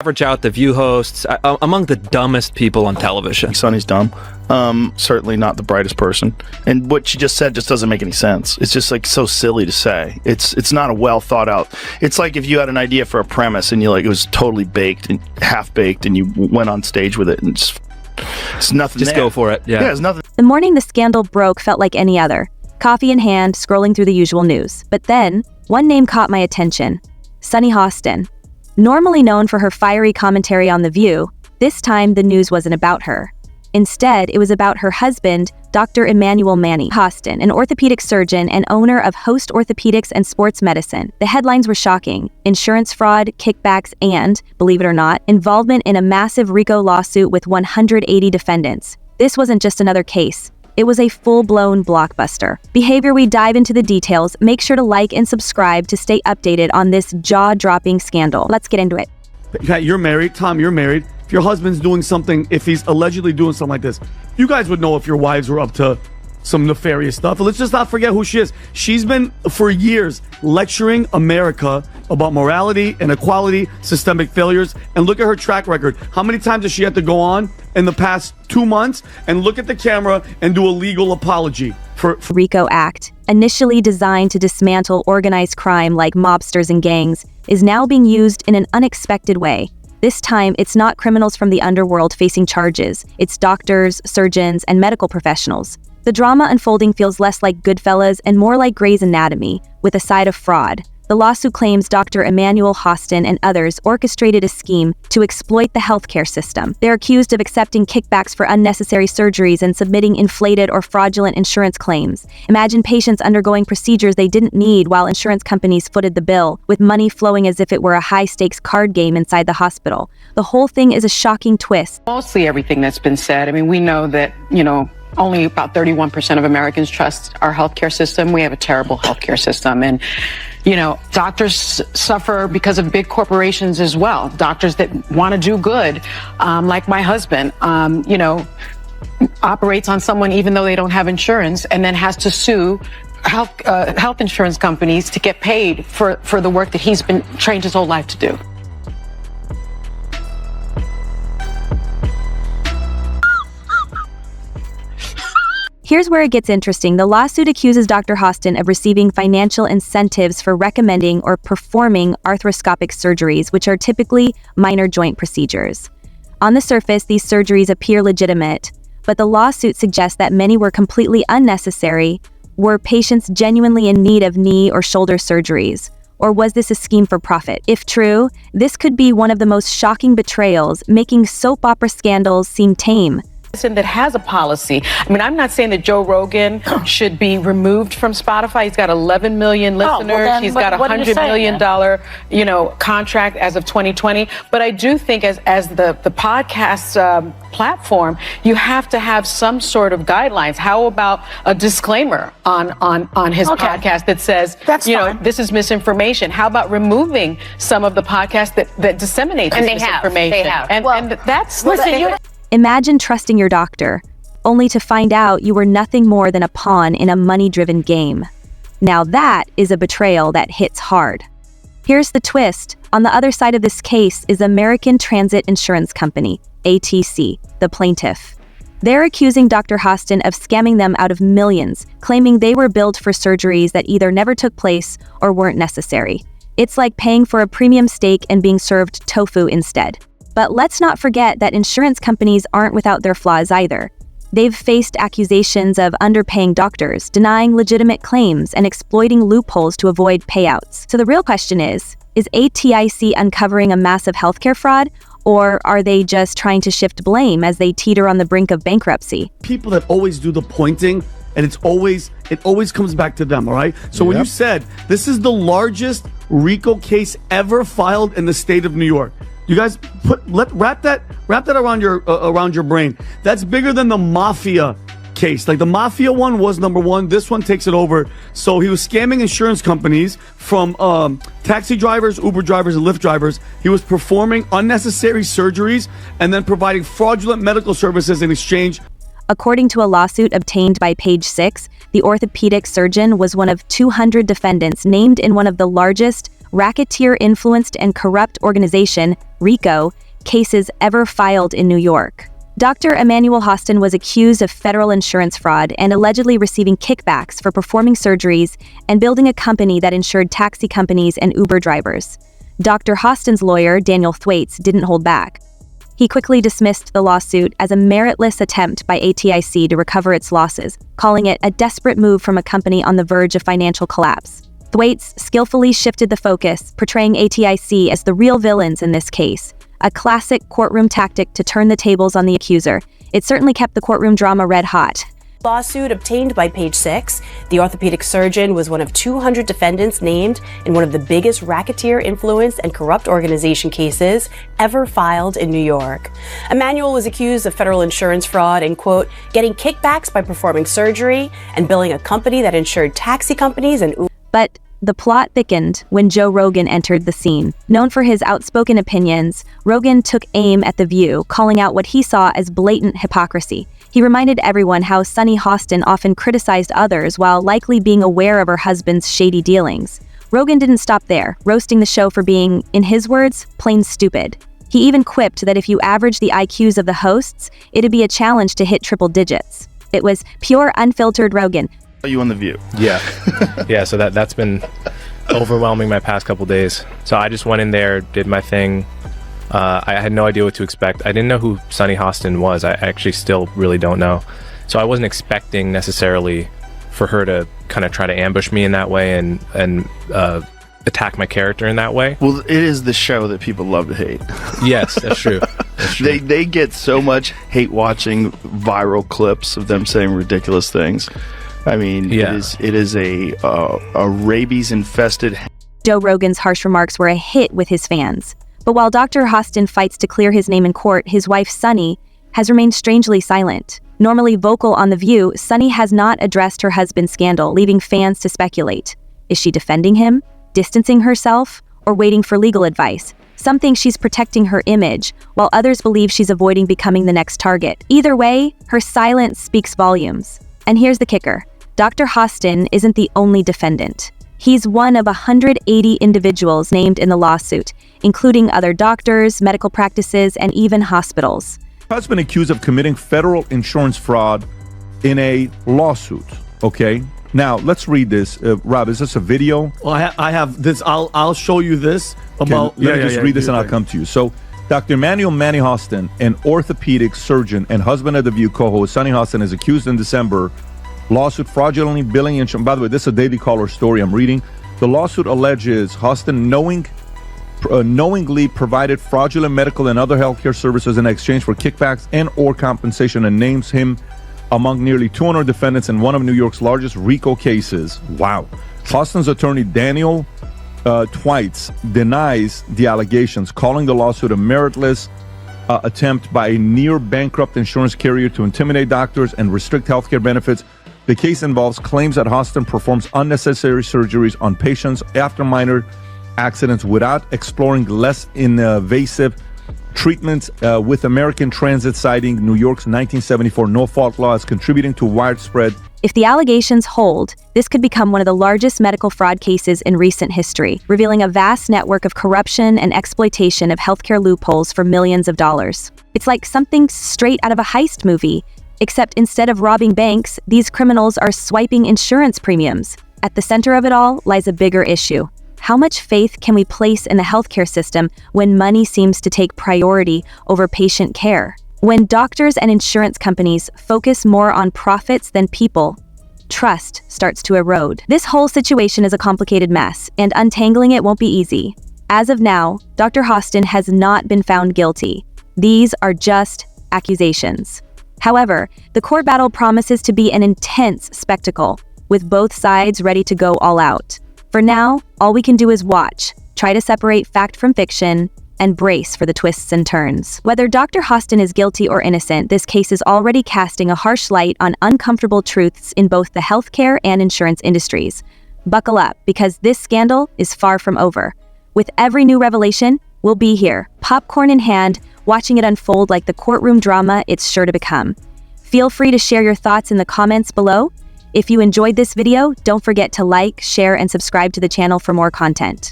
Average out the View hosts, among the dumbest people on television. Sonny's dumb. Certainly not the brightest person. And what she just said just doesn't make any sense. It's just like so silly to say. It's not a well thought out. It's like if you had an idea for a premise and it was totally baked and half baked and you went on stage with it and it's nothing. Just go for it. Yeah, it's nothing. The morning the scandal broke felt like any other. Coffee in hand, scrolling through the usual news. But then, one name caught my attention. Sunny Hostin. Normally known for her fiery commentary on The View, this time the news wasn't about her. Instead, it was about her husband, Dr. Emmanuel Manny Hostin, an orthopedic surgeon and owner of Host Orthopedics and Sports Medicine. The headlines were shocking: insurance fraud, kickbacks, and, believe it or not, involvement in a massive RICO lawsuit with 180 defendants. This wasn't just another case. It was a full-blown blockbuster. Before we dive into the details, make sure to like and subscribe to stay updated on this jaw-dropping scandal. Let's get into it. Pat, you're married. Tom, you're married. If your husband's doing something, if he's allegedly doing something like this, you guys would know if your wives were up to some nefarious stuff. Let's just not forget who she is. She's been, for years, lecturing America about morality, inequality, systemic failures, and look at her track record. How many times has she had to go on in the past 2 months and look at the camera and do a legal apology for RICO Act, initially designed to dismantle organized crime like mobsters and gangs, is now being used in an unexpected way. This time, it's not criminals from the underworld facing charges. It's doctors, surgeons, and medical professionals. The drama unfolding feels less like Goodfellas and more like Grey's Anatomy, with a side of fraud. The lawsuit claims Dr. Emmanuel Hostin and others orchestrated a scheme to exploit the healthcare system. They're accused of accepting kickbacks for unnecessary surgeries and submitting inflated or fraudulent insurance claims. Imagine patients undergoing procedures they didn't need while insurance companies footed the bill, with money flowing as if it were a high-stakes card game inside the hospital. The whole thing is a shocking twist. Mostly everything that's been said. I mean, we know that, only about 31% of Americans trust our healthcare system. We have a terrible healthcare system. And, doctors suffer because of big corporations as well. Doctors that want to do good, like my husband, operates on someone even though they don't have insurance and then has to sue health insurance companies to get paid for the work that he's been trained his whole life to do. Here's where it gets interesting. The lawsuit accuses Dr. Hostin of receiving financial incentives for recommending or performing arthroscopic surgeries, which are typically minor joint procedures. On the surface, these surgeries appear legitimate, but the lawsuit suggests that many were completely unnecessary. Were patients genuinely in need of knee or shoulder surgeries? Or was this a scheme for profit? If true, this could be one of the most shocking betrayals, making soap opera scandals seem tame. That has a policy. I mean, I'm not saying that Joe Rogan should be removed from Spotify. He's got 11 million listeners. He's got $100 million, contract as of 2020. But I do think as the podcast platform, you have to have some sort of guidelines. How about a disclaimer on his podcast that says, this is misinformation? How about removing some of the podcasts that disseminate this misinformation? They have. And that's Imagine trusting your doctor, only to find out you were nothing more than a pawn in a money-driven game. Now that is a betrayal that hits hard. Here's the twist. On the other side of this case is American Transit Insurance Company, ATC, the plaintiff. They're accusing Dr. Hostin of scamming them out of millions, claiming they were billed for surgeries that either never took place or weren't necessary. It's like paying for a premium steak and being served tofu instead. But let's not forget that insurance companies aren't without their flaws either. They've faced accusations of underpaying doctors, denying legitimate claims, and exploiting loopholes to avoid payouts. So the real question is ATIC uncovering a massive healthcare fraud, or are they just trying to shift blame as they teeter on the brink of bankruptcy? people that always do the pointing, and it always comes back to them, all right? So when you said this is the largest RICO case ever filed in the state of New York, you guys wrap that around your brain. That's bigger than the mafia case. Like the mafia one was number one. This one takes it over. So he was scamming insurance companies from taxi drivers, Uber drivers, and Lyft drivers. He was performing unnecessary surgeries and then providing fraudulent medical services in exchange. According to a lawsuit obtained by Page 6, the orthopedic surgeon was one of 200 defendants named in one of the largest racketeer-influenced and corrupt organization, RICO, cases ever filed in New York. Dr. Emmanuel Hostin was accused of federal insurance fraud and allegedly receiving kickbacks for performing surgeries and building a company that insured taxi companies and Uber drivers. Dr. Hostin's lawyer, Daniel Thwaites, didn't hold back. He quickly dismissed the lawsuit as a meritless attempt by ATIC to recover its losses, calling it a desperate move from a company on the verge of financial collapse. Thwaites skillfully shifted the focus, portraying ATIC as the real villains in this case, a classic courtroom tactic to turn the tables on the accuser. It certainly kept the courtroom drama red hot. Lawsuit obtained by Page Six. The orthopedic surgeon was one of 200 defendants named in one of the biggest racketeer influenced and corrupt organization cases ever filed in New York. Emmanuel was accused of federal insurance fraud and, quote, getting kickbacks by performing surgery and billing a company that insured taxi companies and Uber. But the plot thickened when Joe Rogan entered the scene. Known for his outspoken opinions, Rogan took aim at The View, calling out what he saw as blatant hypocrisy. He reminded everyone how Sunny Hostin often criticized others while likely being aware of her husband's shady dealings. Rogan didn't stop there, roasting the show for being, in his words, plain stupid. He even quipped that if you average the IQs of the hosts, it'd be a challenge to hit triple digits. It was pure, unfiltered Rogan. Are you on The View? Yeah. Yeah, so that's been overwhelming my past couple days. So I just went in there, did my thing. I had no idea what to expect. I didn't know who Sunny Hostin was. I actually still really don't know. So I wasn't expecting necessarily for her to kind of try to ambush me in that way and attack my character in that way. Well, it is the show that people love to hate. Yes, that's true. That's true. They get so much hate watching viral clips of them saying ridiculous things. I mean, yeah. it is a rabies-infested. Joe Rogan's harsh remarks were a hit with his fans. But while Dr. Hostin fights to clear his name in court, his wife, Sunny, has remained strangely silent. Normally vocal on The View, Sunny has not addressed her husband's scandal, leaving fans to speculate. Is she defending him, distancing herself, or waiting for legal advice? Some think she's protecting her image, while others believe she's avoiding becoming the next target. Either way, her silence speaks volumes. And here's the kicker. Dr. Hostin isn't the only defendant. He's one of 180 individuals named in the lawsuit, including other doctors, medical practices, and even hospitals. Husband accused of committing federal insurance fraud in a lawsuit. Okay, now let's read this. Rob, is this a video? Well, I have this. I'll show you this about. Let me just read this and I'll come to you. So, Dr. Emmanuel Manny Hostin, an orthopedic surgeon and husband of The View co-host Sunny Hostin, is accused in December lawsuit fraudulently billing insurance. By the way, this is a Daily Caller story I'm reading. The lawsuit alleges Hostin knowingly provided fraudulent medical and other healthcare services in exchange for kickbacks and or compensation, and names him among nearly 200 defendants in one of New York's largest RICO cases. Wow. Hostin's attorney Daniel Thwaites denies the allegations, calling the lawsuit a meritless attempt by a near bankrupt insurance carrier to intimidate doctors and restrict healthcare benefits. The case involves claims that Hostin performs unnecessary surgeries on patients after minor accidents without exploring less invasive treatments, with American Transit citing New York's 1974 no-fault law as contributing to widespread. If the allegations hold, this could become one of the largest medical fraud cases in recent history, revealing a vast network of corruption and exploitation of healthcare loopholes for millions of dollars. It's like something straight out of a heist movie, except instead of robbing banks, these criminals are swiping insurance premiums. At the center of it all lies a bigger issue. How much faith can we place in the healthcare system when money seems to take priority over patient care? When doctors and insurance companies focus more on profits than people, trust starts to erode. This whole situation is a complicated mess, and untangling it won't be easy. As of now, Dr. Hostin has not been found guilty. These are just accusations. However, the court battle promises to be an intense spectacle, with both sides ready to go all out. For now, all we can do is watch, try to separate fact from fiction, and brace for the twists and turns. Whether Dr. Hostin is guilty or innocent, this case is already casting a harsh light on uncomfortable truths in both the healthcare and insurance industries. Buckle up, because this scandal is far from over. With every new revelation, we'll be here, popcorn in hand, watching it unfold like the courtroom drama it's sure to become. Feel free to share your thoughts in the comments below. If you enjoyed this video, don't forget to like, share, and subscribe to the channel for more content.